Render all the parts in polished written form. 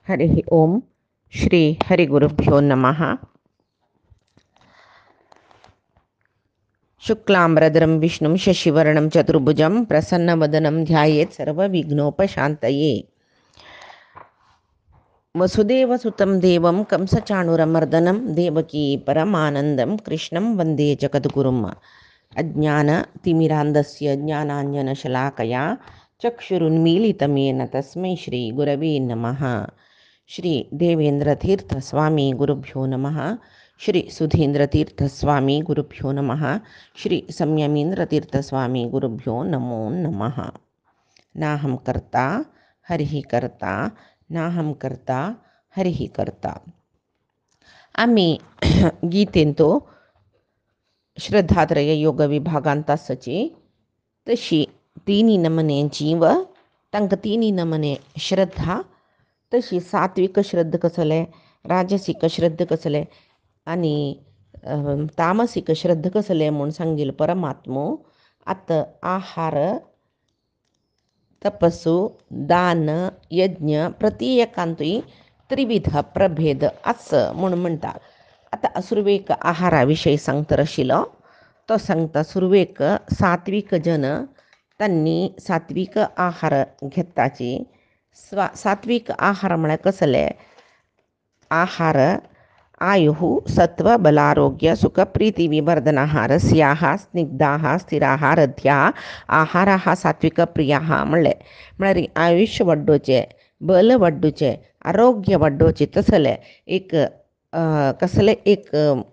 हरि ओम श्री हरिगुरुभ्यो नमः। शुक्लांबरधरं विष्णुं शशिवर्णं चतुर्भुजं प्रसन्नवदनं ध्यायेत् सर्वविघ्नोपशान्तये। वसुदेवसुतं देवं कंसचाणूरमर्दनं देवकी परमानन्दं कृष्णं वन्दे जगद्गुरुम्। अज्ञानतिमिरान्धस्य ज्ञानाञ्जनशलाकया चक्षुरुन्मीलितं येन तस्मै श्रीगुरवे नमः। श्री देवेंद्रतीर्थ स्वामी गुरुभ्यो नमः। श्री सुधींद्रतीर्थ स्वामी गुरुभ्यो नमः। श्री संयमींद्रतीर्थ स्वामी गुरुभ्यो नमो नमः। नाहं कर्ता हरिः कर्ता नाहं कर्ता हरिः कर्ता। आम्ही गीतेंतो श्रद्धात्रय योग विभागांतासची तशी तिन्ही नमने जीव तंक तिन्ही नमने श्रद्धा तशी सात्विक श्रद्ध कसले, राजसिक श्रद्ध कसले आणि तामसिक श्रद्ध कसले म्हणून सांगील परमात्मो. आता आहार तपस्सु दान यज्ञ प्रत्येकांतूय त्रिविध प्रभेद असं म्हणून म्हणतात. आता सुरवेक आहाराविषयी सांगता आशिल्लो तो सांगता. सुरवेक सात्विक जन त्यांनी सात्विक आहार घेताची. सात्विक आहार म्हळ्यार कसले आहार आयुः सत्व बलारोग्य सुख प्रीती विवर्धनाहार स्याः स्निग्धाः स्थिराः रथ्याः आहाराः सात्विक प्रियाः म्हणले. म्हळ्यार आयुष्य वाडोवचें, बल वाडोवचें, आरोग्य वाडोवचें तसले एक कसले एक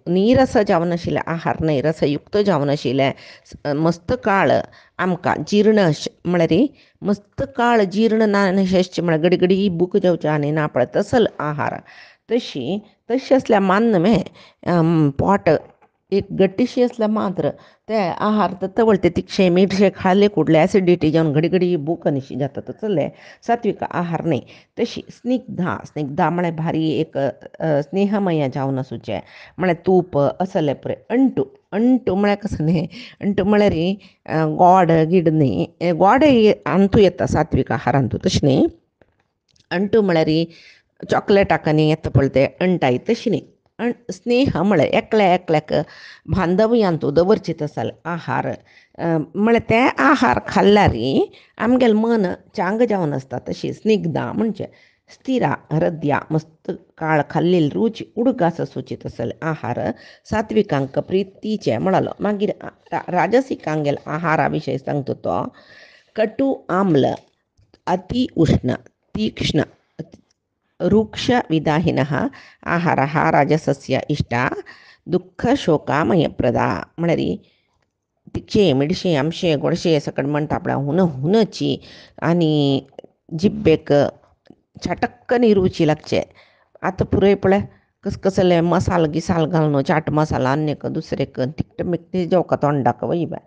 नीरस जावन आशिल्ले आहार न्हय, रसयुक्त जावन आशिल्ले मस्त काळ आमकां जीर्ण म्हळ्यार मस्त काळ जीर्ण ना शेसचें म्हळ्यार गडगडी बूक जावचें आनी ना पळय तसल आहार. तशी असल्या मान्न में पोट एक गट्टीशी असल्या मात्र ते आहार तवळते तिखशे मीठशे खाल्ले कुडले ॲसिडिटी जावन घडी घडी भूक कशी जाता तसले सात्विक आहार न्ही. तशी स्निग्धा म्हळ्यार भारी एक स्नेहमय जावन आसूचें म्हळ्यार तूप असले पुरे. अंटू म्हळ्यार कसं न्ही, अंटू म्हळ्यार गोड गिड न्ही, गोड अंतू येता सात्विक आहारांतू तशें न्ही. अंटू म्हळ्यार चॉकलेटांनी येता पळय ते अंटाय तशी न्ही. स्नेह म्हळ्यार एकल्याक बांधव्यांतू दवरचे तसल आहार म्हळ्यार ते आहार खाल्ल्यार आमगेलें मन चांग जावन आसता. तशी स्निग्धा म्हणजे स्थिरा हृदया मस्त काळ खाल्लेली रुच उडगास आसूची तसले आहार सात्विकांक प्रितीचे म्हणालो. मागीर राजसिकांगेल आहारा विशयी सांगता तो कटू आम्ल अति उष्ण तीक्ष्ण रुक्ष विदाहिनः आहारः राजसस्य इष्टा दुःख शोकामयप्रदा. म्हळ्यार तिखशे मिडशे आमशे गोडशे सकट म्हणटा आपल्या हुनची आनी जिब्बेक चटक्कनी रुची लागचे. आतां पुरय पळय कसले मसाल गिसाल घालून चाट मसाला आनीक दुसरेक तिखट मिखटे जेवका तोंडाक वय बाय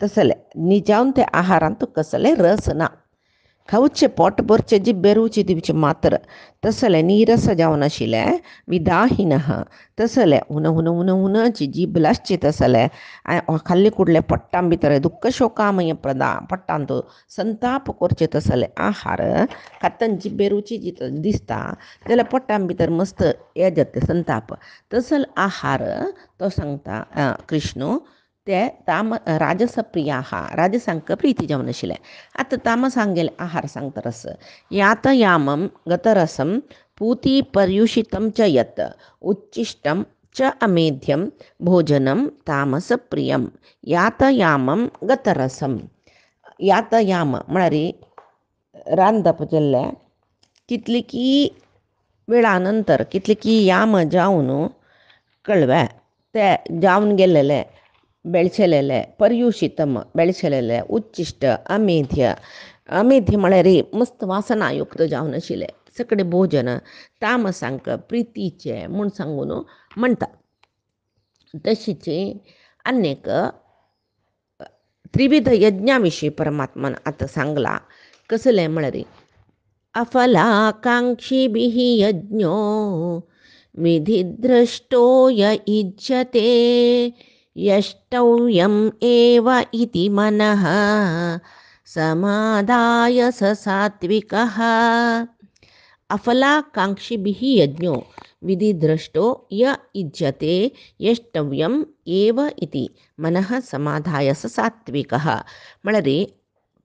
तसले निजावन ते आहारांत कसले रस ना. खावचे पोट भरचे जिब्बे रुची दिवचे मात्र तसले नीरस जावन आशिल्ले विदाहीनः तसले हुनची जीब लासची तसले खाल्ले कुडले पोट्टां भितर दुःख शोकामय प्रदा पोट्टांत संताप करचे तसले आहार खातना जिब्बे रुची जी दिसता जाल्यार पोट्टां भितर मस्त हे जाता संताप. तसल आहार तो सांगता कृष्ण ते राजसप्रियाः राजसांक प्रीती जावन आशिल्ले. आतां तामसांगेले आहार सांगता रस यातयामं गतरसं पूती पर्युषितं च यत् उच्छिष्टं च अमेध्यं भोजनं तामसप्रियं. यातयामं गतरसं यातयाम म्हळ्यार रांदप जाल्ले कितलीकी वेळा नंतर कितलीकी याम जावन कळवे ते जावन गेलेले बेळशेलेले पर्युषितम बेळशेलेले उच्छिष्ट अमेध्य म्हळ्यार मस्त वासनायुक्त जावन आशिल्ले सगळे भोजन तामसांक प्रितीचे म्हूण सांगून म्हणटा. तशीच अनेक त्रिविध यज्ञा विशीं परमात्मान आतां सांगला. कसले म्हळ्यार अफलाकांक्षिभिः यज्ञो विधिद्रष्टो य इज्यते यष्टव्यम् एव इति मनः समादाय स सात्विकः. अफलाकांक्षिभिः यज्ञो विधिदृष्टो य इज्यते यष्टव्यम एव इति मनः समाधाय स सात्विकः. म्हळ्यार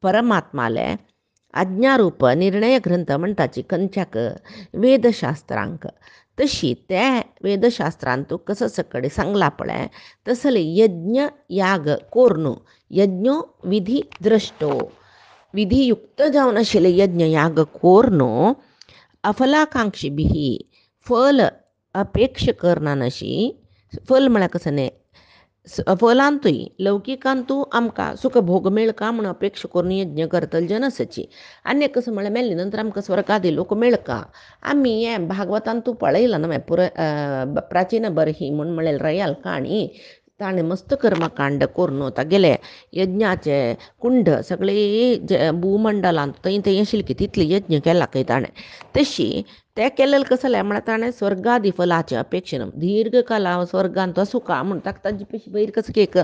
परमात्माले आज्ञारूप निर्णय ग्रंथ म्हणटाची खंयच्याक वेदशास्त्रांक. तशी त्या वेदशास्त्रांतू कसं सकडे सांगला पळय तसले यज्ञ याग कोरनु यज्ञो विधी द्रष्टो विधियुक्त जावन आशिल्ले यज्ञ याग कोरनु अफलाकांक्षीभिः फल अपेक्ष करना नशी. फल म्हळ्यार कसं न्ही फलांतूय लौकिकांतू आमकां सुख भोग मेळका म्हूण अपेक्षा करून यज्ञ करतले जनसाची. आनी कसं म्हळ्यार मेल्ले नंतर आमकां स्वर्गादी लोक मेळका. आमी हें भागवतांतू पळयलां न्हय प्राचीन बरही म्हूण म्हळ्यार रयाल काणी. ताणें मस्त कर्मकांड करून तागेले यज्ञाचे कुंड सगळे भूमंडलांत थंय थंय आशिल्ले तितले यज्ञ केला खंय ताणें. तशी तें केलेलें कसं जालें म्हळ्यार ताणें स्वर्गादी फलाचे अपेक्षेन दीर्घ काला स्वर्गांत सुखा म्हूण ताका ताजे पेशी वयर कसं एक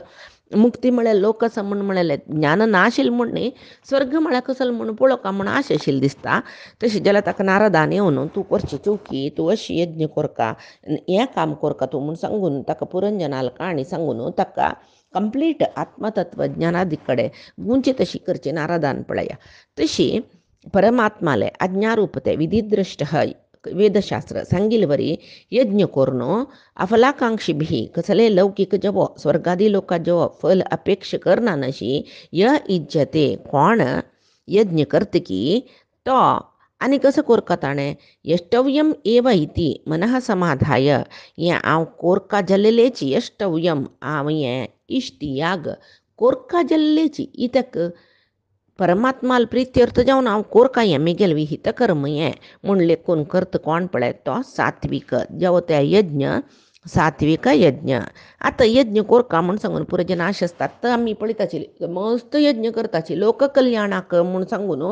मुक्ती म्हळ्यार लोक आसा म्हूण म्हळेलें ज्ञान ना आशिल्लें म्हूण न्ही स्वर्ग म्हळ्यार कसलो म्हूण पळोवका म्हूण आशा आशिल्ली दिसता. तशें जाल्यार ताका नारदान येवन तूं करची चौकी तूं अशी यज्ञ करका हें काम करका तूं म्हूण सांगून ताका पुरंजनाल काणी सांगून ताका कंप्लीट आत्मतत्वज्ञानादी कडेन गुंची तशी करची नारदान पळया. तशी परमात्माले आज्ञारूपते विधिदृष्ट वेदशास्त्र सांगिल्ले वरी यज्ञ करून अफलाकांक्षीभिः कसले लौकिक जेवो स्वर्गादी लोकां जेवो फल अपेक्षा करना नशी य इज्जते कोण यज्ञ करतकी तो आनी कसं कोरका ताणें यष्टव्यम एव इति मनः समाधाय हें हांव कोरका जाल्लेची यष्टव्यम हांव हें इश्ट याग कोरका जाल्लेची इतक परमात्माल प्रित्यर्थ जावन हांव कोरका हें मेगेल विहित कर्म हें म्हूण लेखून करता कोण पळय तो सात्विक जेवो ते यज्ञ सात्विक यज्ञ. आतां यज्ञ कोरका म्हूण सांगून पुराय नाश आसतात तर आमी पळयताची मस्त यज्ञ करताची लोक कल्याणाक म्हूण सांगून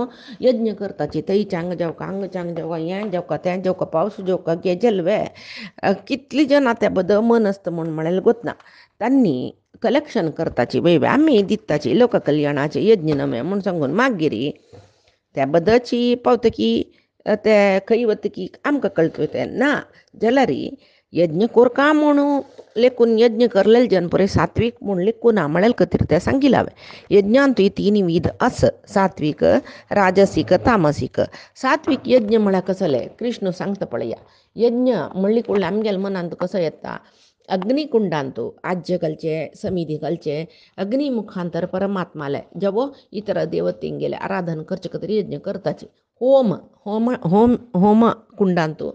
यज्ञ करताची थंयच्यांग जेवका हांगच्यांग जेवका हें जेवका तें जेवका पावस जेवका गेजल्वे कितलीं जाणां त्या बद्दल मन आसता म्हूण म्हळ्यार गोतना. तांणी कलेक्शन करताची वय आमी दिताची लोक कल्याणाचे यज्ञ नमे म्हूण सांगून मागीर त्या बद्दलची पावतकी ते खंय वतकी आमकां कळटा ना जाल्यार यज्ञ कोरका म्हणून लेखून यज्ञ करलेले जन पळय सात्वीक म्हूण लेखून ना म्हळ्यार कतिर तें सांगिल्लें हांवें. यज्ञांतूय 3 विध आस सात्वीक राजसीक तामसीक. सात्वीक यज्ञ म्हळ्यार कसले कृष्ण सांगता पळया यज्ञ म्हणली कुळ्ळे आमगेल्या मनांत कसो येता अग्निकुंडांतू आज्य घालचे समिधी घालचे अग्नी मुखांतर परमात्माले जेवो इतर देवतेंगेले आराधन करचे खातीर यज्ञ करताचे. होम होम होम होम कुंडांतू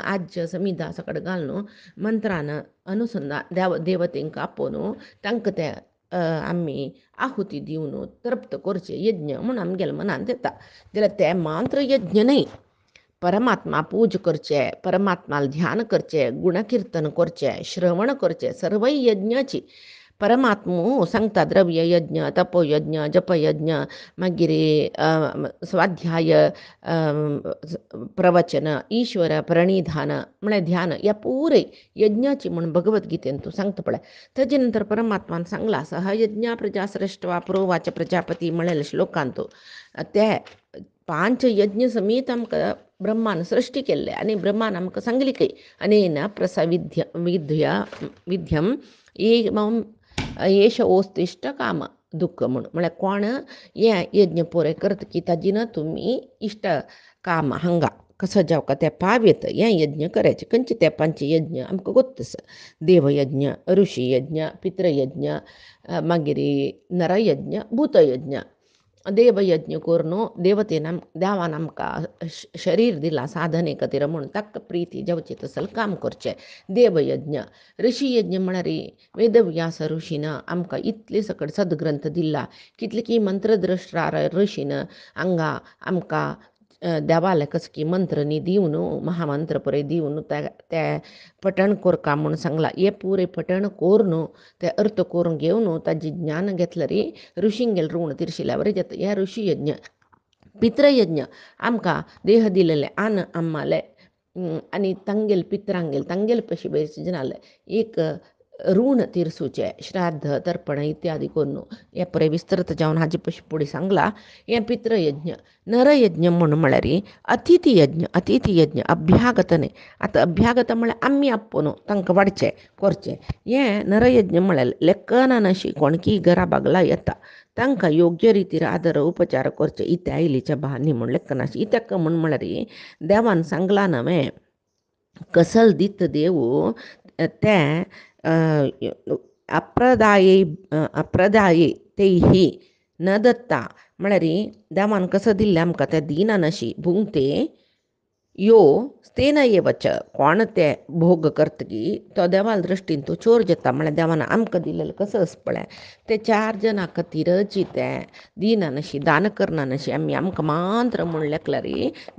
आज्य समिधा सकट घालून मंत्रान अनुसंधान देवतेंक आपोवन तांकां ते आमी आहुती दिवन तृप्त करचे यज्ञ म्हूण आमगेल्या मनांत येता. जाल्यार ते मात्र यज्ञ न्ही परमात्मा पूज करचे परमात्माला ध्यान करचे गुणकीर्तन करचे श्रवण करचे सर्व यज्ञाची परमात्मो सांगता द्रव्य यज्ञ तपोयज्ञ जपयज्ञ मागीर स्वाध्याय प्रवचन ईश्वर प्रणिधान म्हळ्यार ध्यान या पुरे यज्ञाची म्हूण भगवद्गीतेन तूं सांगता पळय. ताजे नंतर परमात्मान सांगला सह यज्ञ प्रजा श्रेष्ठवा प्रोवाच प्रजापती म्हळेले श्लोकांत ते 5 यज्ञ समेत आमकां ब्रह्मान सृश्टी केल्ले आनी ब्रह्मान आमकां सांगली की अनेन प्रसविध्य विध्यम येश ओस्तिश्ट काम दुःख म्हूण म्हळ्यार कोण हें यज्ञ पुरे करता की ताजी न तुमी इश्ट काम हांगा कसो जावका ते पावेत हें यज्ञ करायचे. खंयचे ते 5 यज्ञ आमकां गोत्तस देवयज्ञ ऋषी यज्ञ पितृयज्ञ मागीर नरयज्ञ भूतयज्ञ. देवयज्ञ करून देवान आमकां शरीर दिला साधने खातीर म्हूण ताका प्रिती जावची तसलें काम करचें देवयज्ञ. ऋषी यज्ञ म्हळ्यार वेदव्यास ऋषीन आमकां इतले सकट सदग्रंथ दिला कितले की मंत्रद्रश्टा ऋषीन हांगा आमकां देवाले कसं की मंत्र न्ही दिवन महामंत्र पळय दिवन ते पठण कोरका म्हूण सांगला. हे पुरे पठण करून ते अर्थ करून घेवन ताजें ज्ञान घेतल्यार ऋषींगेल ऋण तिरशिल्या बरें जाता. हे ऋषी यज्ञ. पितृयज्ञ आमकां देह दिलेले आन आम्माले आनी तांगेल पित्रांगेल तांगेल पशी बयस जनाले एक ऋण तीर्सूचे श्राद्ध तर्पण इत्यादी करून हे पळय विस्तृत जावन हाजे फुडें सांगला हे पितृयज्ञ नरयज्ञ म्हणून म्हळ्यार अतिथी यज्ञ अभ्यागत न्हय. आतां अभ्यागत म्हळ्यार आमी आपोवन तांकां वाडचें करचें. हें नरयज्ञ म्हळ्यार लेखनान अशी कोणकीय घरा बागला येता तांकां योग्य रितीर आदर उपचार करचे इत्या आयलीच्या बहान्नी म्हूण लेखनाशी इत्याक म्हूण म्हळ्यार देवान सांगला नवें कसल दित देव तें अप्रदाये तेही न दत्ता म्हळ्यार देवान कसं दिल्लें आमकां तें दिना नशी भुंगते यो तेन येवच कोण ते भोग करतकी तो देवाल दृश्टीन तो चोर जाता. म्हळ्यार देवान आमकां दिलेलें कसं आसा पळय ते 4 जाणां खातीरची तें दिना नशी दान करना नशी आमकां मात्र म्हूण लेखल्यार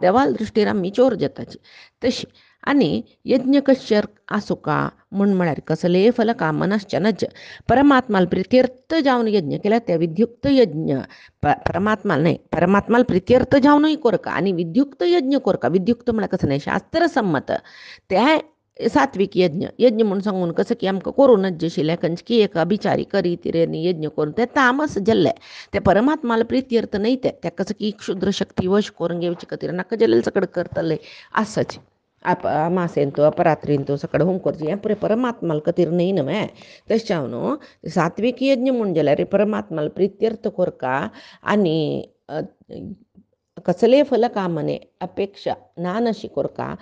देवाल दृश्टीर आमी चोर जाताची तशी. आनी यज्ञ कश्य आसूं का म्हूण म्हळ्यार कसले फल कामनाश्चनच परमात्माल प्रित्यर्थ जावन यज्ञ केल्यार ते विद्युक्त यज्ञ परमात्माल न्हय परमात्माल प्रित्यर्थ जावनूय करका आनी विद्युक्त यज्ञ करका. विद्युक्त म्हळ्यार कसं न्हय शास्त्रसम्मत ते सात्वीक यज्ञ म्हूण सांगून कसं की आमकां करूनच जशिल्लें खंयची एक अभिचारी करी तिरेनी यज्ञ करून तें तामस जाल्लें ते परमात्माला प्रित्यर्थ न्हय ते कसं की क्षुद्र शक्ती वश करून घेवचे खातीर नाका जाल्लें सकड करतले आसच. अमासेंतू अपरात्रींतू सकड होम करचें हें पुरे परमात्माल खातीर न्हय नवें. तशें हांव न्हू सात्वीक यज्ञ म्हूण जाल्यार परमात्माल प्रित्यर्थ करका आनी कसले फल कामने अपेक्षा ना नशी करका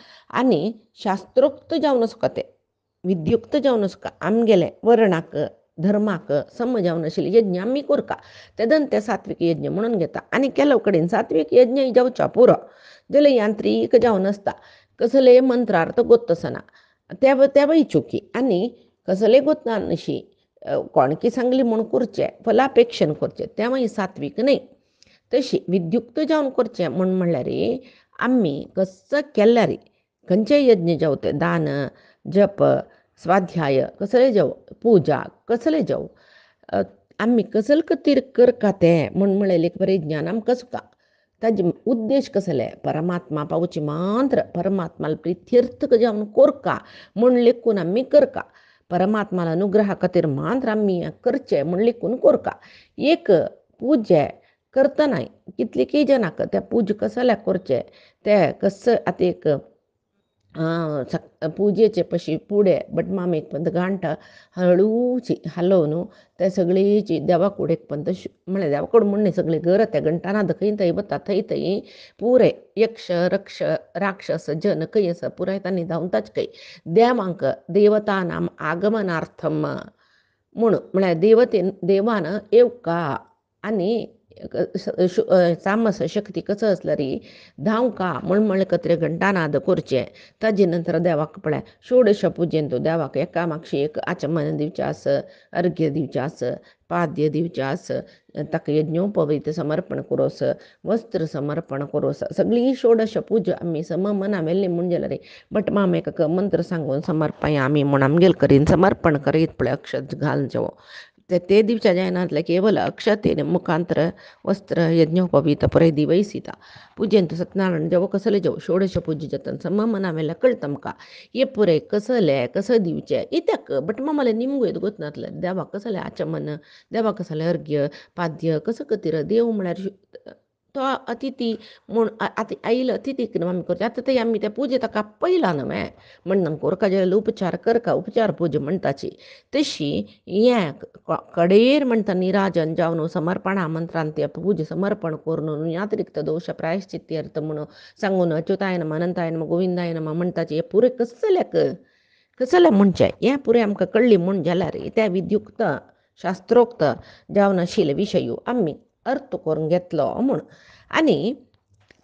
आनी शास्त्रोक्त जावन आसका तें विद्युक्त जावन आसका आमगेले वर्णाक धर्माक सम जावन आशिल्ले यज्ञ आमी करका तेदन ते सात्वीक यज्ञ म्हणून घेता. आनी केलो कडेन सात्वीक यज्ञ जावचा पुरो जाल्यार यांत्रीक जावन आसता कसले मंत्रार्थ गोत्तसना तेवय चुकी आनी कसले गोत्ता नशी कोणकी सांगली म्हूण करचें फलापेक्षन करचें तेवय सात्वीक न्हय. तशी विद्युक्त जावन करचें म्हूण म्हणल्यार आमी कसं केल्यार खंयचेय यज्ञ जावं तें दान जप स्वाध्याय कसले जावं पुजा कसले जावं आमी कसल खातीर करता तें म्हूण म्हळें एक बरें ज्ञान आमकां सुका ताजे उद्देश कसले परमात्मा पावची मात्र परमात्माला प्रित्यर्थ जावन करका म्हूण लेखून आमी करका परमात्माला अनुग्रहा खातीर मात्र आमी करचें म्हूण लेखून करका. एक पुजे करतना कितलींय जाणांक त्या पूज कसल्या करचें तें कसं आतां एक पुजेचे पशी फुडें बटमामेक पंत घांटा हळूची हालोवन ते सगळीची देवा कुडेक पंत म्हळ्यार देवा कूड म्हूण न्हय सगळीं घर त्या घंटानाद खंय थंय वता थंय पुरे यक्ष रक्ष राक्षस जन खंय आसा पुराय तांणी धांवताच खंय देवांक देवता नाम आगमनार्थम म्हूण म्हळ्यार देवान येवका आनी तामस शक्ती कसं आसल्यार धांवका म्हूण म्हळें कत्रे घंटानाद करचें. ताजे नंतर देवाक पळय षोडश पुजेन तूं देवाक एकामागशी एक आचमन दिवचें आस अर्घ्य दिवचें आस पाद्य दिवचें आस ताका यज्ञोपवीत समर्पण करोस वस्त्र समर्पण करोस सगळीं षोडश पुजा आमी सम मना वेल्ली म्हूण जाल्यार बटमामेक मंत्र सांगून समर्पया आमी म्हूण आमगेल करीन समर्पण करीत पळय अक्षत घाल जेवो ते दिवच्या जायना केवल अक्षतेन मुखांतर वस्त्र यज्ञोपवीत पुरे दिवयसिता पुजेन तू सत्यनारायण जेवो कसले जेवो षोडश पूजे जतन सम मना वेल्या कळत आमकां हे पुरे कसले कसं दिवचें इत्याक बटमामाले निमगोयत गोतनातले देवाक कसलें आचमन देवाक कसलें अर्घ्य पाद्य कसं खातीर देव म्हळ्यार तो अतिथी म्हूण आतां आयलो अतिथीक न्हू आमी करता आतां आमी त्या पुजे ताका पयला न्हय म्हण करका जाल्यार उपचार करका उपचार पुजा म्हणटाची तशी हें कडेर म्हणटा निराजन जावन समर्पणा मंत्रान ते पुजे समर्पण करून यात्रिक्त दोश प्रायश्चित्यर्थ म्हणून सांगून अच्युताय नमः अनंताय नमः गोविंदाय नमः म्हणटाचे हे पुरे कसले म्हणचें हें पुरें आमकां कळ्ळी म्हूण जाल्यार त्या विद्युक्त शास्त्रोक्त जावन आशिल्ले विशयो आमी अर्थ करून घेतलो म्हूण आनी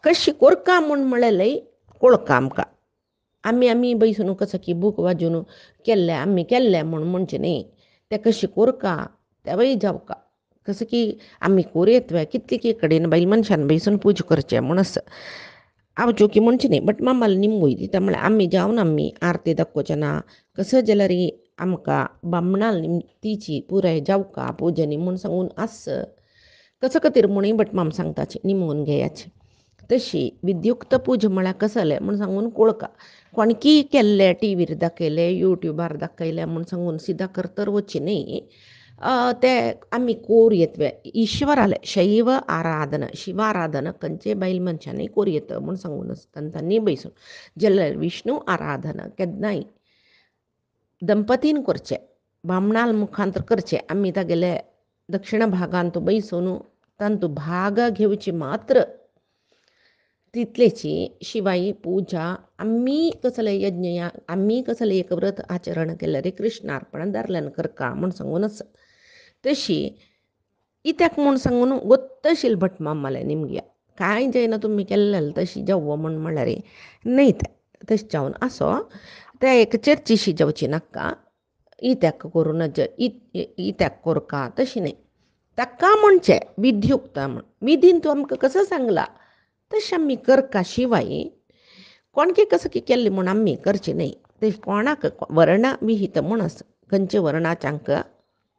कशी करका म्हूण म्हळें कळका आमकां आमी बैसून कसं की बूक वाजून केल्लें आमी केल्लें म्हूण म्हणचें न्ही तें कशी करका तेवय जावका कसं की आमी कोरयत कितली कडेन बायल मनशान बैसून पूज करचें म्हूण आसा हांव चुकी म्हणचें न्ही बट मामाला निमगोय दिता म्हळ्यार आमी जावन आमी आरती दाखोवचें ना कसं जाल्यार आमकां बामणाल निमतीची पुराय जावका पुजनी म्हूण सांगून आस कसं खातीर म्हणून बट माम सांगताचें निमोवन घेयाचें तशी विद्युक्त पूज म्हळ्यार कसले म्हूण सांगून कळका कोणकी केल्ले टीव्हीर दाखयले युट्यूबार दाखयले म्हूण सांगून सिधा करतर वच्ची न्ही ते आमी कोर येतवे ईश्वराले शैव आराधना शिवाराधना खंयचे बायल मनशांनी कोर येत म्हूण सांगून तांच्यांनी बैसून जाल्यार विष्णू आराधना केन्नाय दंपतीन करचें बामणाल मुखांतर करचें आमी तागेले दक्षिण भागांत बैसून तांतू भाग घेवची मात्र तितलेची शिवाय पूजा आम्ही कसले यज्ञ आम्ही कसले एक व्रत आचरण केलं रे कृष्णार्पण दारल्यान करका म्हूण सांगूनच तशी इत्याक म्हूण सांगून गोत्तशील भट मामाले निमग्या कांय जायना तुमी केल्लें तशी जावो म्हूण म्हणल्यार न्ही तशें जावन आसो ते एक चर्चेशी जावची नाका इत्याक करूनच इत्याक कोरका तशी न्ही ताका म्हणचें विध्युक्त म्हूण विधीन तूं आमकां कसो सांगला तशें आमी करका शिवाय कोणके कसं की केल्लें म्हूण आमी करचें न्ही ते कोणाक वर्ण विहित म्हूण आसा खंयचे वर्णाच्यांक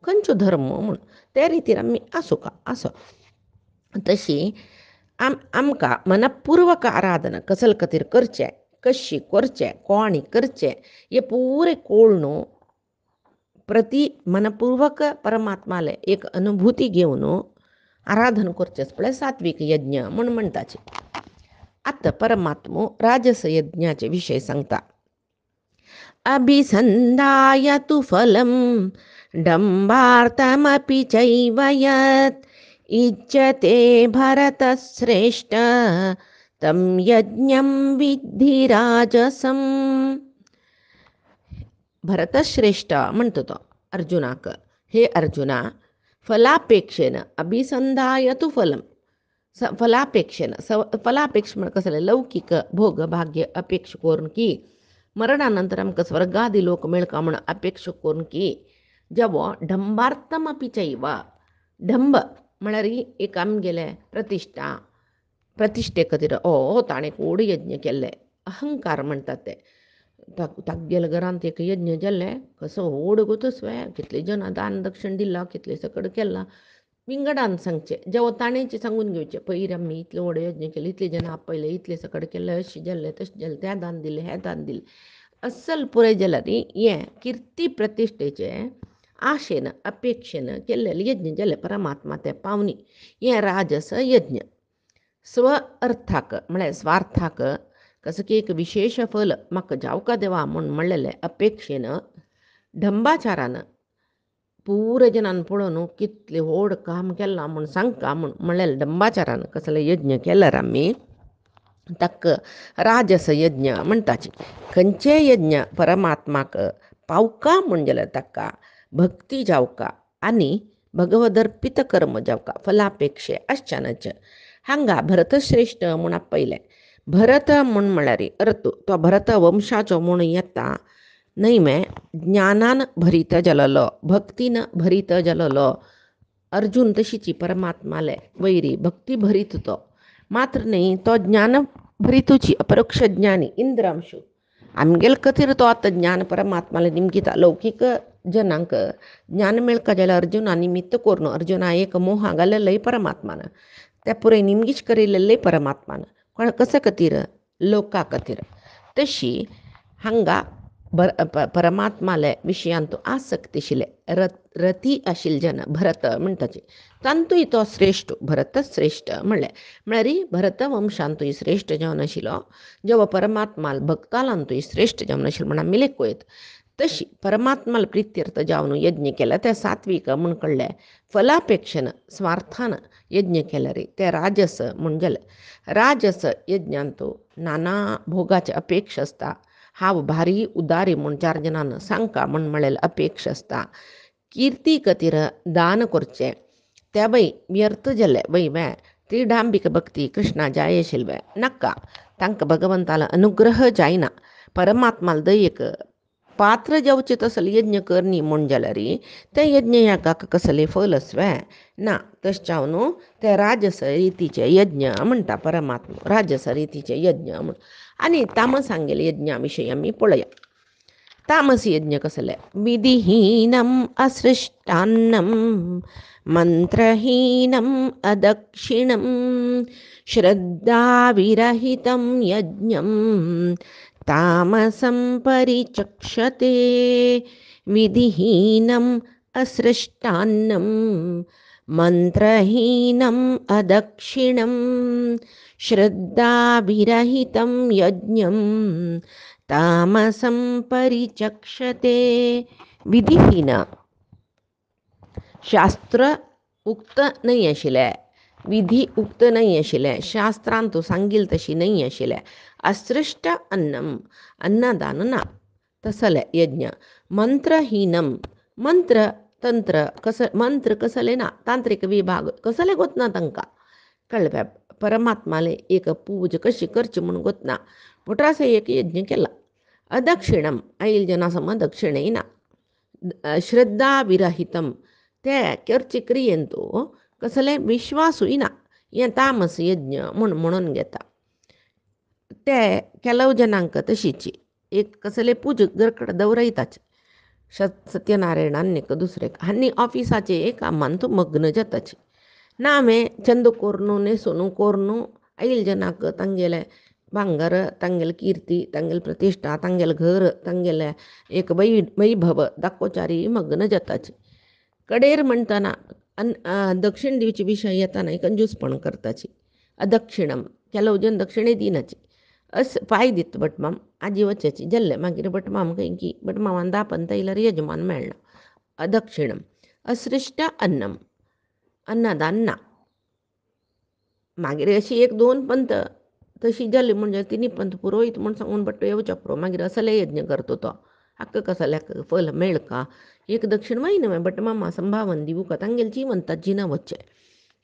खंयचो धर्म म्हूण ते रितीर आमी आसूं आसो तशी आमकां मनपूर्वक आराधना कसले खातीर करचें कशी करचें कोणी करचें हे पुरे कळून प्रति मनपूर्वक परमात्माले एक अनुभूती घेवन आराधन करचेच पळय सात्विक यज्ञ म्हूण म्हणटाचे आतां परमात्मो राजस यज्ञाचे विशय सांगता अभिसंधाय तु फलं डंबार्थमपि चैव यत् इज्जते भरतश्रेष्ठ तं यज्ञं विद्धि राजसं भरतश्रेष्ठ म्हणतो तो अर्जुनाक हे अर्जुना फलापेक्षेन अभिसंधाय तु फलम फलापेक्षेन फलापेक्ष म्हणजे कसले लौकिक भोग भाग्य अपेक्ष करून की मरणानंतर आमकां स्वर्गादी लोक मेळका म्हण अपेक्ष करून की जेवो ढंबार्थमपि चैव ढंब म्हळ्यार एक आमगेले प्रतिश्ठे खातीर ताणें कोड यज्ञ केल्ले अहंकार म्हणटात ते तागेल्या घरांत एक यज्ञ जाल्लें कसो व्हड गोतूसवे कितले जाणां दान दक्षिण दिला कितले सकड केला विंगडान सांगचें जेवो ताणेंचे सांगून घेवचें पयर आमी इतले व्हड यज्ञ केले इतले जाणां आपयले इतले सकड केले अशें जाल्लें तशें जालें तें दान दिलें हें दान दिलें अस्सल पुराय जाल्यार हें किर्ती प्रतिश्ठेचे आशेन अपेक्षेन केल्लें यज्ञ जालें परमात्मा तें पावनी हें राजस यज्ञ स्व अर्थाक म्हळ्यार स्वार्थाक कसं की एक विशेष फल म्हाका जावका देवा म्हूण म्हणलेलें अपेक्षेन ढंबाचारान पुरे जनान पळोवन कितले व्हड काम केलां म्हूण सांगता म्हूण म्हणलेलें ढंबाचारान कसले यज्ञ केल्यार आमी ताका राजस यज्ञ म्हणटाची खंयचे यज्ञ परमात्माक पावका म्हूण जाल्यार ताका भक्ती जावका आनी भगवदर्पित कर्म जावका फलापेक्षे आसच्यानच हांगा भरतश्रेष्ठ म्हूण आपयलें भरत म्हूण म्हळ्यार अर्थ तो भरत वंशाचो म्हूण येता नैमे ज्ञानान भरीत जालोलो भक्तीन भरीत जालोलो अर्जून तशीची परमात्माले वैरी भक्ती भरीत तो मात्र न्ही तो ज्ञान भरितूची अपरोक्ष ज्ञानी इंद्रांशू आमगेल खातीर तो आतां ज्ञान परमात्माले निमगिता लौकीक जनांक ज्ञान मेळका जाल्यार अर्जुना निमित्त करून अर्जुना एक मोहा घालेलय परमात्मान त्या पुरे निमगीच करिल्लें परमात्मान कोण कशा खातीर लोका खातीर तशी हांगा परमात्माले विशयांत आसक्त आशिल्ले रती आशिल्ले जन भरत म्हणटाचे तांतूय तो श्रेश्ठ भरत श्रेश्ठ म्हळ्यार भरत वंशांतूय श्रेश्ठ जावन आशिल्लो जेव्हा परमात्माल भक्तालांतूय श्रेश्ठ जावन आशिल्लो म्हण आमी लेखयत तशी परमात्माल प्रित्यर्थ जावन यज्ञ केला ते सात्विक म्हूण कळ्ळें फलापेक्षेन स्वार्थान यज्ञ केले रे ते राजस म्हूण जालें राजस यज्ञांत नाना भोगाचे अपेक्षा आसता हांव भारी उदारी म्हूण 4 जणांना सांगका म्हूण म्हणलेलें अपेक्षा आसता कीर्ती खातीर दान करचें त्या बाई व्यर्थ जालें वय ती डांबीक भक्ती कृष्णा जाय आशिल्ले नाका तांकां भगवंतालो अनुग्रह जायना परमात्माल दयेक पात्र जावचें तसले यज्ञ करनी म्हूण जाल्यार ते यज्ञ यागाक कसले फल आसवे ना तशें जावन ते राजस रितीचे यज्ञ म्हणटा परमात्मा राजस रितीचे यज्ञ म्हूण आनी तामसांगेले यज्ञा विशयी आमी पळया तामस यज्ञ कसले विधिहीनम असृष्टान्नम मंत्रहीनम अदक्षिणम श्रद्धाविरहितं यज्ञम तामसं परिचक्षते विधिहीनम असृष्टान्नम मंत्रहीनम अदक्षिणम श्रद्धाविरहितं यज्ञम तामसं परिचक्षते. विधिहीन शास्त्र उक्त नाही आशिल्ले, विधी उक्त नाही आशिल्ले, शास्त्रांत तूं सांगिल तशी नाही आशिल्ले, असृष्ट अन्नम अन्नदान ना तसले यज्ञ, मंत्रहीनम मंत्र तंत्र मंत्र कसले ना, तांत्रिक विभाग कसले गोतना तांकां कळ्ळें. परमात्माले एक पूज कशी करची म्हणून गोतना पुत्रासे एक यज्ञ केला. अदक्षिणम आईल जना सम दक्षिणे ना, श्रद्धा विरहितम ते करची क्रियेन तूं कसले विश्वासूय ना, हें तामस यज्ञ म्हणून घेता. ते केलव जनांक तशीची एक कसले पूज घरकड दवरयताच सत्यनारायणान एक दुसरे हांनी ऑफिसाचे एक कामान तूं मग्न जाताची ना. हांवें चंद कोरनू ने सोनू कोरनू आईल जनाक तांगेले भांगर, तांगेले कीर्ती, तांगेले प्रतिश्ठा, तांगेले घर, तांगेले एक वैभव दाखोवच्यारी मग्न जाताची. कडेर म्हणटना दक्षिण दिवचे विशय येताना कंजूसपण करताची. अदक्षिणम केलो जन दक्षिणे दिनाची पांय दित बटमाम आजी वचची जल्ले मागीर बटमाम खंय की बटमामान दापन तयल्यार यजमान मेळना. अदक्षिणम असृष्ट अन्नम अन्नदान ना. मागीर अशी एक दोन पंत तशी जाली म्हणजे तिनी पंत पुरोहीत म्हूण सांगून बट्टो येवच्या पुरो मागीर असले यज्ञ करतो तो हक्क कसल्याक फल मेळ का. एक दक्षिण महिने बटमामा संभावन दिवू का तांगेल जीवंतात जिना वच्चे.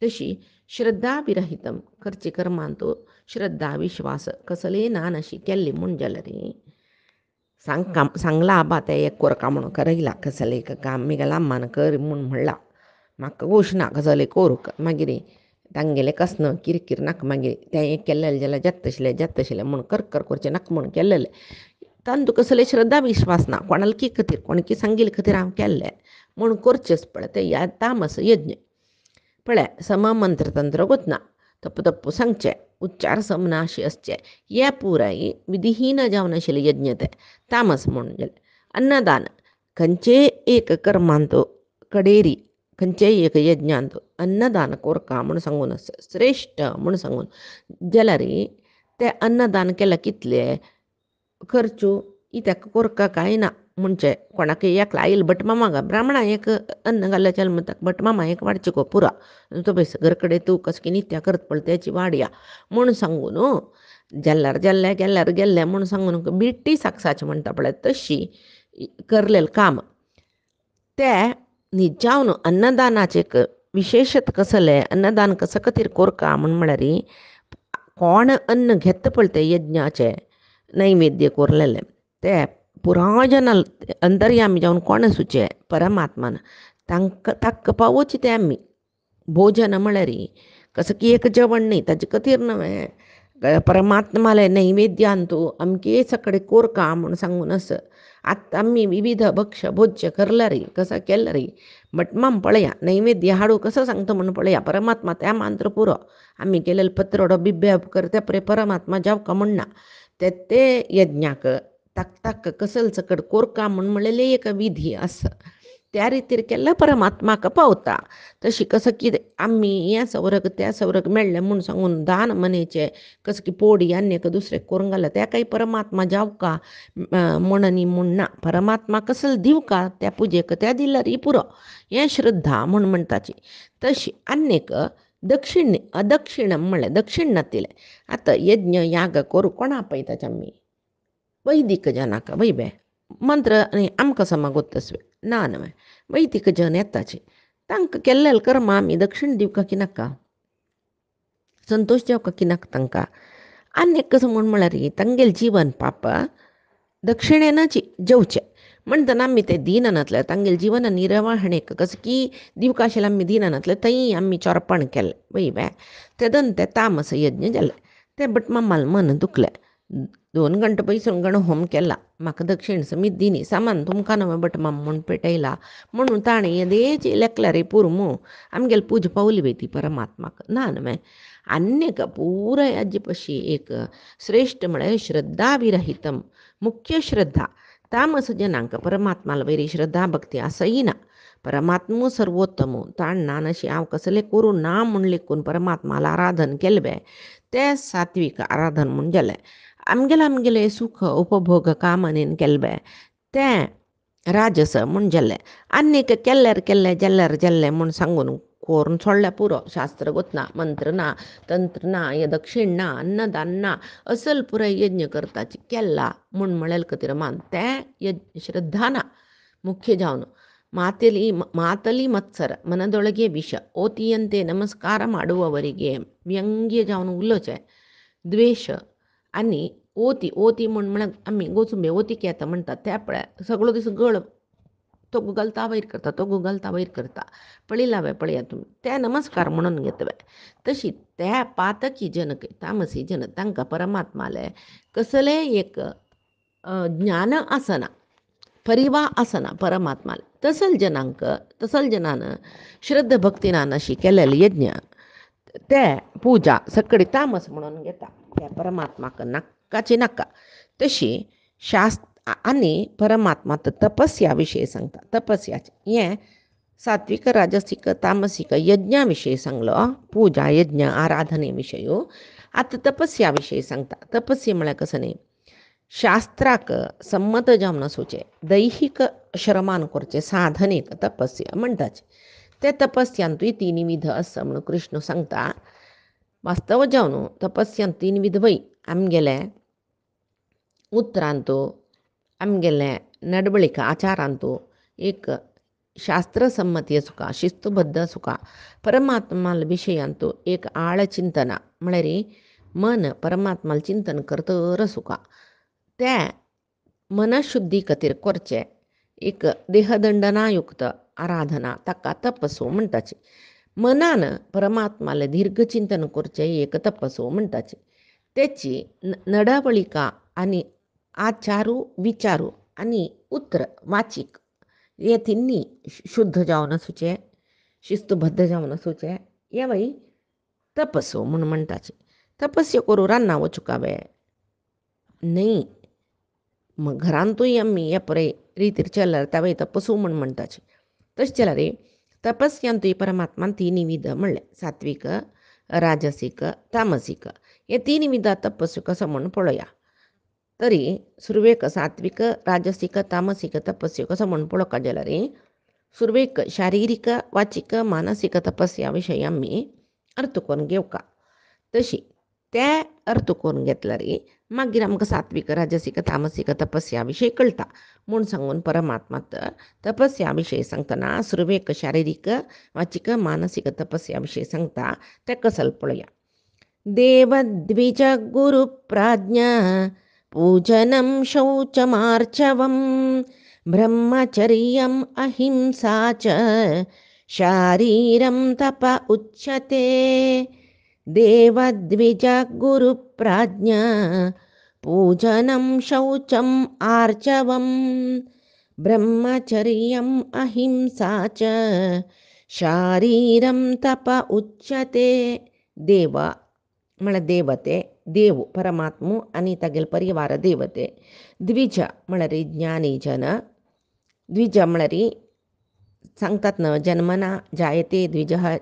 तशी श्रद्धा विरहितम करची कर्मान तो श्रद्धा विश्वास कसले नान अशी केल्ली म्हूण जाल्यार रे सांगला आबा ते एक कोरका म्हणून करयला कसले एक काम मिगेला अम्मान कर म्हूण म्हणला. म्हाका घोशना कसले कोरूक मागीर तांगेले कसनं किरकिर नाका. मागीर तें एक केल्लेलें जाल्यार जात तशें म्हूण कर करचें नाका म्हूण केल्लेलें. तांतू कसले श्रद्धा विश्वास ना, कोणाली खातीर कोणकी सांगिल्ले खातीर हांव केल्लें म्हूण करचेच पळय. ते ह्या तामस यज्ञ पळय. सम मंत्र तंत्र गोतना तप्प तप्प सांगचे, उच्चार समनाशी असचे, हे पुराय विधिहीन जावन आशिल्ले यज्ञ ते तामस म्हणून जाले. अन्नदान खंयचे एक कर्मांत कडेरी खंयचे एक यज्ञांत अन्नदान कोरका म्हूण सांगून श्रेष्ठ म्हूण सांगून जाल्यार ते अन्नदान केल्यार कितले खर्चू इत्याक कोरका कांय ना. म्हणजे कोणाक एकला आयल बटमामा ब्राह्मणा एक अन्न घाल्ल्या जल्मताक बटमामा एक वाडची गो पुरा तो बेस घरकडे तूं कसकी नित्या करत पळय त्याची वाडया म्हूण सांगून जाल्यार गेल्ले म्हूण सांगून बिट्टी साकसाचें म्हणटा पळय तशी करलेलें काम ते निजावन अन्नदानाचे विशेषत कसले अन्नदान कसं खातीर कोरका म्हळ्यार कोण अन्न घेता पळय ते यज्ञाचे नैवेद्य कोरलेले ते पुराजन अंतर्यामी जावन कोण सुचे परमात्मान ताका पावोची ते आमी भोजन म्हळ्यार कसं की एक जेवण न्ही ताजे खातीर न्हय परमात्माले नैवेद्यान तूं अमके सकडे कोरका म्हूण सांगून आतां आमी विविध भक्ष भोज्य करल्यार कसं केल्यार बटमाम पळया नैवेद्य हाडू कसं सांगता म्हणून पळया परमात्मा त्या मात्र पुरो आमी केलेले पत्रोडो बिब्या करते पळय परमात्मा जावका म्हणना ते यज्ञाक ताक कसल सकड कोरका म्हणलेले एक विधी आसा त्या रितीर केल्ले परमात्माक पावता. तशी कसं की आमी हें सवरक त्या सवरक मेळ्ळें म्हूण सांगून दान मनेचे कसं की पोडी आनी एक दुसरे करूंक घालता त्या काही परमात्मा जावका म्हणनी म्हूण ना. परमात्मा कसल दिवका त्या पुजेक त्या दिल्यार पुरो हें श्रद्धा म्हूण म्हणटाची. तशी आनीक दक्षिण अदक्षिणम म्हणलें दक्षिण नातिलें. आतां यज्ञ याग करूं कोणा पळयताचे आमी वैदीक जनाक वैबे मंत्र आनी आमकां समागोत तसवे ना न्हय वैदीक जन येताचे तांकां केल्लेलें कर्मा आमी दक्षिण दिवका की नाका संतोश जावका की नाका तांकां. आनी एक कसं म्हळ्यार तांगेलें जीवन पाप दक्षिणेनच जेवचें म्हणटना आमी तें दिनातले तांगेलें जीवन निर्वहणेक कसं की दिवका आशिल्लें आमी दिनातले थंय आमी चोरपण केलें वैबे तेदन तें तामस यज्ञ जालें. तें बटमामाल मन दुखलें 2 घंटे पयसून गणो होम केला, म्हाका दक्षिण समीत दिनी सामान तुमकां नवें बट म्हूण पेटयला म्हणून ताणें येदेची इलेक्ल्यारी पुरमू आमगेली पूजा पावली वय ती परमात्माक ना न्हय. आनीक पुराय हाजे पशी एक श्रेश्ठ म्हळ्यार श्रद्धा विरहितम, मुख्य श्रद्धा. तामस जनांक परमात्माला वयरी श्रद्धा भक्ती आसय ना. परमात्मो सर्वोत्तमो ताण नान अशी हांव कसलें करूं ना म्हूण लेकून परमात्माला आराधन केलें बे तें सात्वीक आराधन म्हूण जालें. आमगेलें सुख उपभोग कामनेन केलें बे तें राजस म्हूण जालें. आनीक केल्ल्यार जाल्लें म्हूण सांगून कोरून सोडल्यार पुरो. शास्त्र गोतना, मंत्र ना, तंत्र ना, दक्षिण ना, अन्नदान ना, असल पुराय यज्ञ करताची केला म्हूण म्हळेल खातीर मान तें श्रद्धा ना. ಮುಖ್ಯ ಜಾವನು ಮಾತಲಿ ಮತ್ಸರ ಮನದೊಳಗೆ ವಿಷ ಓತಿಯಂತೆ ನಮಸ್ಕಾರ ಮಾಡುವವರಿಗೆ ವ್ಯಂಗ್ಯ ಜಾವನು उलोवचें. द्वेष आनी ओती म्हूण म्हळ्यार आमी गोचुंबे ओती येता म्हणटात त्या पळय सगळो दीस गळ तोगू घालता वयर करता पळया तुमी ते नमस्कार म्हणून घेतवे. तशी त्या पातकी जनक तामसी जन तांकां परमात्माले कसले एक ज्ञान आसना, परिवा आसना परमात्माले. तसल जनान श्रद्ध भक्तीनान अशी केलेले यज्ञ ते पूजा सगळी तामस म्हणून घेता. त्या परमात्माक नाक्काची नाका. तशी आनी परमात्मा तपस्या विशयी सांगता. तपस्याचे हें सात्विक राजसीक तामसीक यज्ञा विशयी सांगलो, पूजा यज्ञ आराधने विशयी. आतां तपस्या विशयी सांगता. तपस्या म्हळ्यार कसं न्ही, शास्त्राक संमत जावन आसुचें, दैहिक श्रमान करचें साधनेक तपस्या म्हणटाचे. ते तपस्यांतूय 3 विध आसा म्हणून कृष्ण सांगता. वास्तव जावन तपस्यांत 3 विध वय आमगेले उतरांतू आमगेले नडवळीक आचारांतू एक शास्त्र संमती आसुका, शिस्तबद्ध आसुका, परमात्मा विशयांतू एक आळ चिंतना म्हळ्यार मन परमात्माल चिंतन करतर आसुका. ते मनशुद्धी खातीर करचें एक देहदंडनायुक्त आराधना ताका तपसो म्हणटाची. मनान परमात्माले दीर्घ चिंतन करचें एक तपसो म्हणटाची. तेची नडवळिका आनी आचारू विचारू आनी उतर वाचीक हे तिनी शुद्ध जावन आसुचें, शिस्तबद्ध जावन आसुचें हे वय तपसो म्हूण म्हणटाचे. तपस्या करूं रान्ना वचुकावे न्ही. मग घरांतूय आमी हे पळय रितीर चल्ल्यार त्या वय तपसू म्हूण म्हणटाचे. तशें जाल्यार तपस्यांतूय परमात्मान 3 विध म्हणलें, सात्वीक राजसीक तामसीक. हे 3 विधां तपस्या कसो म्हूण पळोवया. तरी सुरवेक सात्वीक राजसीक तामसीक तपस्या कसो म्हूण पळोवपाक जाल्यार सुरवेक शारिरीक वाचीक मानसीक तपस्या विशयी आमी अर्थ करून घेवका. तशी ते अर्थ करून घेतल्यार मागीर आमकां सात्वीक राजसीक तामसीक तपस्या विशयी कळटा म्हूण सांगून परमात्मात तपस्या विशयी सांगतना सुरवेक शारिरीक वाचीक मानसीक तपस्या विशयी सांगता. ते कसल पळोवया. देवद्विज गुरु प्राज्ञा पूजनं शौचमार्चवं ब्रह्मचर्यम् अहिंसा च शारीरं तप उच्यते. देवद्विज गुरु प्राज्ञा पूजनं शौचम् आर्चवं ब्रह्मचर्यम् अहिंसा च शारीरं तप उच्यते. देव म्हळ्यार देवते, देव परमात्मो आनी तागेले परिवार देवते. द्विज म्हळ्यार ज्ञानी जन. द्विज म्हळ्यार सांगतात न्हय, जन्मना जायते द्विजः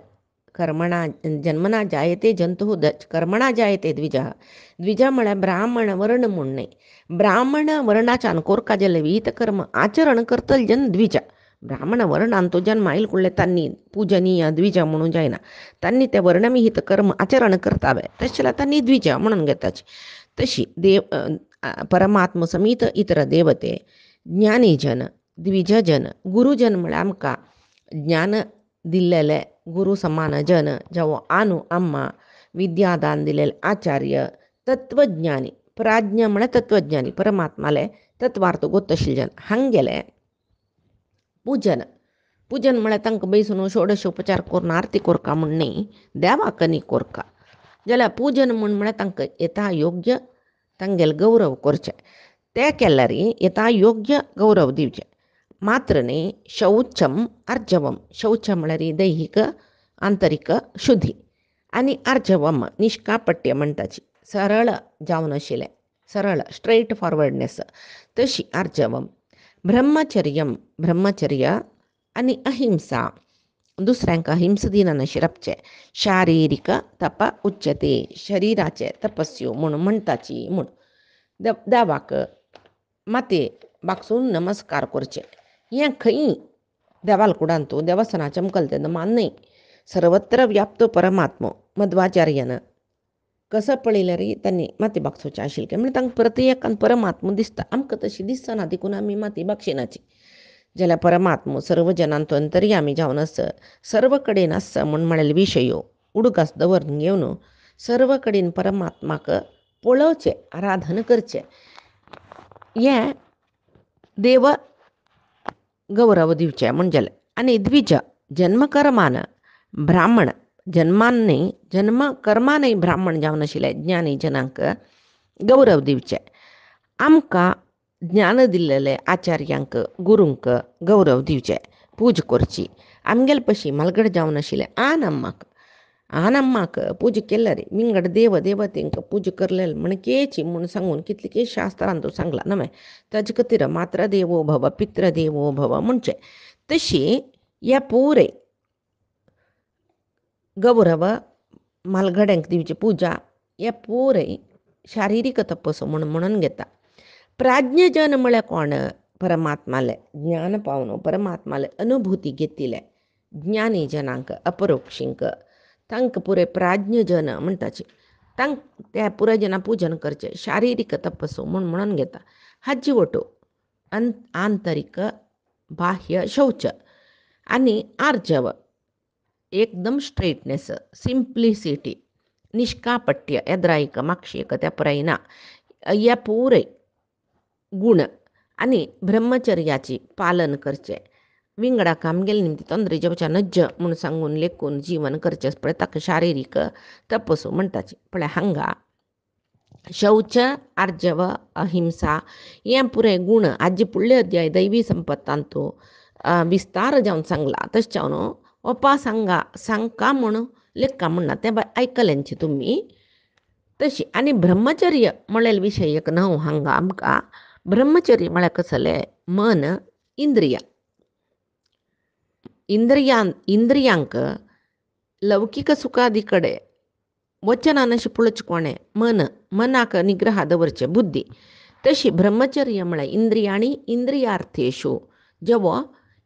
कर्मणा जन्मना जायते जंतुः कर्मणा जायते द्विजः. द्विज म्हळ्यार ब्राह्मण वर्ण म्हूण न्हय. ब्राह्मण वर्णाच्यान कोरका जाल्ले विहित कर्म आचरण करतले जन द्विज. ब्राह्मण वर्णान तो जन्म आयले कुडले तांणी पूजनीय द्विज म्हणून जायना. तांणी ते वर्णविहित कर्म आचरण करतावे तशें जाल्यार तांणी द्विज म्हणून घेताचे. तशी परमात्म समीत इतर देवते, ज्ञानीजन, द्विजजन, गुरुजन म्हळ्यार आमकां ज्ञान दिल्लेले गुरु समान जन जावं आनू अम्मा, विद्यादान दिलेले आचार्य, तत्वज्ञानी. प्राज्ञ म्हळ्यार तत्वज्ञानी, परमात्माले तत्वार्थ गोत आशिल्ले जन हांगेले पूजन म्हळ्यार तांकां बैसून षोडशोपचार करून आरती कोरका म्हूण न्ही, देवाक न्ही कोरका. जाल्यार पूजन म्हूण म्हळ्यार तांकां येता योग्य तांगेल गौरव करचे ते केल्यारी येता योग्य गौरव दिवचे मात्र न्ही शौचम आर्जवम शौच म्हळ्यार दैहिक आंतरिक शुद्धी आनी आर्जवम निश्कापट्य म्हणटाची सरळ जावन आशिल्लें सरळ स्ट्रेट फॉरवर्डनेस तशी आर्जवम ब्रह्मचर्य आनी अहिंसा दुसऱ्यांक हिंस दिनान शिरपचे शारिरीक तप उच्चते शरिराचे तपस्यो म्हूण म्हणटाची म्हूण देवाक माते बागसून नमस्कार करचे हें खंय देवाल कुडान तूं देवस्थानाचें मुखार तेन्ना मान्य सर्वत्र व्याप्तो परमात्मो मध्वाचार्यान कसं पळयल्यार तांणी माती बागसोवचें आशिल्लें म्हणजे तांकां प्रत्येकान परमात्मो दिसता आमकां तशी दिसना देखून आमी माती बागशिनाची जाल्यार परमात्मो सर्व जनांचो अंतर्यामी जावन आस सर्व कडेन आस म्हूण म्हळेले विशयो उडगास दवरून घेवन सर्व कडेन परमात्माक पळोवचें आराधन करचें हें देव गौरव दिवचें म्हणजे आनी द्विज जन्मकर्मान ब्राह्मण जन्म कर्मानय ब्राह्मण जावन आशिल्ले ज्ञानी जनांक गौरव दिवचे आमकां ज्ञान दिल्लेले आचार्यांक गुरूंक गौरव दिवचे पूज करची आमगेल पशी मालगड जावन आशिल्ले आनम्माक पूज केल्यार विंगड देवतेंक पूज करलेले म्हण केची म्हूण सांगून कितले शास्त्रांत सांगला न्हय ताजे खातीर मात्र देवो भव पित्र देवो भव म्हणचे तशी ह्या पुरे गौरव मालगड्यांक दिवची पुजा हे पुरे शारिरीक तपस म्हणून घेता प्राज्ञजन म्हळ्यार कोण परमात्माले ज्ञान पावन परमात्माले अनुभूती घेतिले ज्ञानी जनांक अपरोक्षींक तांकां पुरे प्राज्ञजन म्हणटाचे तांक त्या पुराय जना पुजन करचें शारिरीक तपसो म्हणून घेता हाजी वटो आंतरीक बाह्य शौच आनी आर्जव एकदम स्ट्रेटनेस सिंप्लिसिटी निष्कापट्य येद्रायक माक्षेक त्या पुरायना ह्या पुरे गुण आनी ब्रह्मचर्याची पालन करचें विंगडाक आमगेले निमती तोंदरे जेवच्या नज्ज म्हूण सांगून लेखून जीवन करचें पळय ताका शारिरीक तपसो म्हणटाची पळय हांगा शौच आर्जव अहिंसा हें पुरे गुण आजी फुडले अध्याय दैवी संपत्तांतू विस्तार जावन सांगला तशें जावन ओपा सांगका म्हूण लेखा म्हणना तें आयकल्यांची तुमी तशी आनी ब्रह्मचर्य म्हळेले विशय एक न्हू हांगा आमकां ब्रह्मचर्य म्हळ्यार कसलें मन इंद्रियांक लौकिक सुखादी कडेन वचनान अशें पळोवचें कोणें मनाक निग्रह दवरचें बुद्धी तशी ब्रह्मचर्य म्हळ्यार इंद्रियांनी इंद्रियार्थेशू जेवो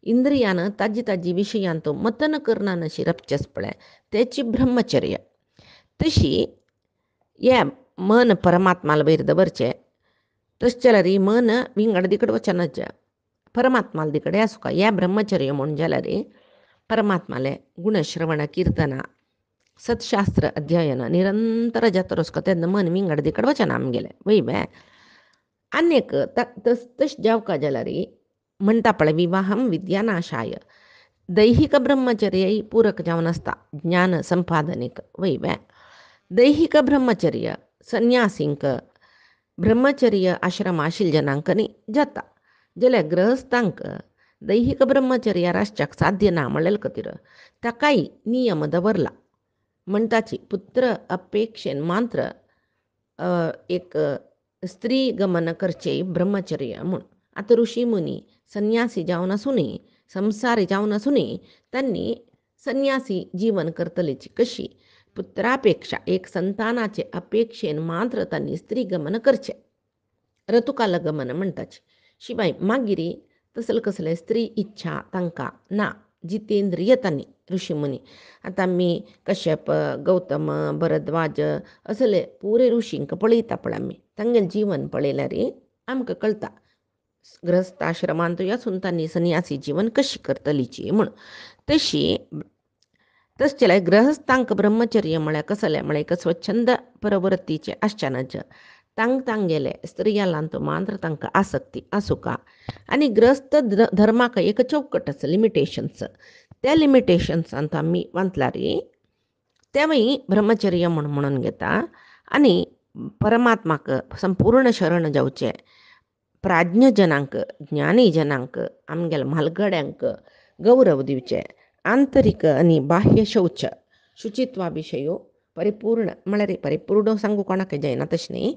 इंद्रियान ताजी विशयांत मतन करनान शिरपचें पळय तेची ब्रह्मचर्य तशी हें मन परमात्माला वयर दवरचें तशें जाल्यार मन विंगड दिकड वचनच परमात्माला दिकडे आसूं का हें ब्रह्मचर्य म्हूण जाल्यार परमात्माले गुणश्रवण कीर्तना सत्शास्त्र अध्ययन निरंतर जाता वचका तेन्ना मन विंगड दिकड वचना आमगेलें वय बे आनीक तशें जावका जाल्यार म्हणटा पळय विवाहम विद्यानाशाय दैहिक ब्रह्मचर्य पूरक जावन आसता ज्ञान संपादनेक वय बे दैहिक ब्रह्मचर्य संन्यासींक ब्रह्मचर्य आश्रम आशिल्ल्या जनांक न्ही जाता जाल्यार गृहस्थांक दैहिक ब्रह्मचर्या रासच्याक साध्य ना म्हणलेले खातीर ताकाय नियम दवरला म्हणटाची पुत्र अपेक्षेन मात्र एक स्त्री गमन करचे ब्रह्मचर्य म्हूण आतां ऋषी मुनी संन्यासी जावन आसुनी संसारी जावन आसुनी तांणी संन्यासी जीवन करतलीची कशी पुत्रापेक्षा एक संतानाचे अपेक्षेन मात्र तांणी स्त्री गमन करचें ऋतुकाल गमन म्हणटाची शिवाय मागिरी तसले कसले स्त्री इच्छा तांकां ना जितेंद्रिय तांणी ऋषी मुनी आतां आमी कश्यप गौतम भरद्वाज असले पुरे ऋषींक पळयता पळय आमी तांगेलें जीवन पळयल्यार आमकां कळटा गृहस्थाश्रमांत आसून तांणी संन्यासी जीवन कशी करतलीची म्हूण तशें जाल्यार गृहस्थांक ब्रह्मचर्य म्हळ्यार कसलें म्हळ्यार एक स्वच्छंद प्रवृत्तीचें आसचेनाच तांगेले स्त्रियांत मात्र तांकां आसक्ती आसुका आनी गृहस्थ धर्माक एक चौकट आसा लिमिटेशन्स त्या लिमिटेशन्सांत आमी वांतल्यार तेवूय ब्रह्मचर्य म्हणून घेता आनी परमात्माक संपूर्ण शरण जावचे. प्राज्ञ जनांक ज्ञानी जनांक आमगेल म्हालगड्यांक गौरव दिवचे. आंतरिक आणि बाह्य शौच शुचित्वाविशयो परिपूर्ण म्हळ्यार परिपूर्ण सांगू कोणाक जायना तशें न्ही.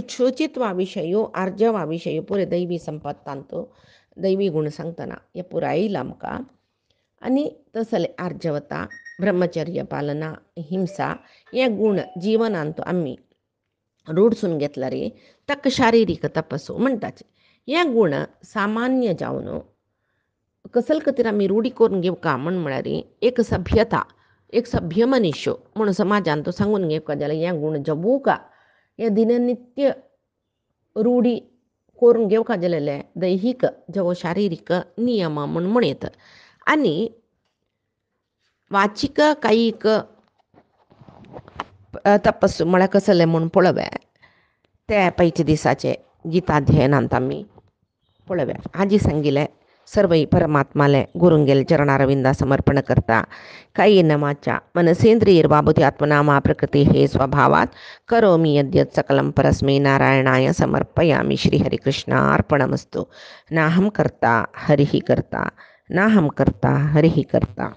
शुचित्वाविशयो आर्जवाविशयो पुरे दैवी संपत्तांतो दैवी गुण सांगतना हे पुराय येयला आमकां. आनी तसले आर्जवता ब्रह्मचर्य पालना हिंसा हे गुण जिवनांत आमी रूढसून घेतला रे ताका शारिरीक तपसो म्हणटाचे. हे गुण सामान्य जावन कसले खातीर आमी रूढी करून घेवका म्हळ्यार एक सभ्यता एक सभ्य मनुष्य म्हूण समाजान तो सांगून घेवका जाल्यार हे गुण जगूका हे दिननित्य रूढी करून घेवका जाल्यार दैहिक जावं शारिरीक नियम म्हूण म्हणयत. आनी वाचीक कायीक तपस म्हळ्यार कसले म्हूण पळोवया ते पयच्या दिसाचे गिताध्ययनांत आमी पळोवया. हाजी सांगिल्लें सर्वई परमात्माले गुरुंगेल चरणारविंदा समर्पण करता. कायेन वाचा मनसेंद्रियैर्वाबुधि आत्मनामा प्रकृति हे स्वभावात् करोमि यद्यत् सकलं परस्मै नारायणाय समर्पयामि. श्रीहरिकृष्णार्पणमस्तु. नाहं कर्ता हरिः कर्ता नाहं कर्ता हरिः कर्ता.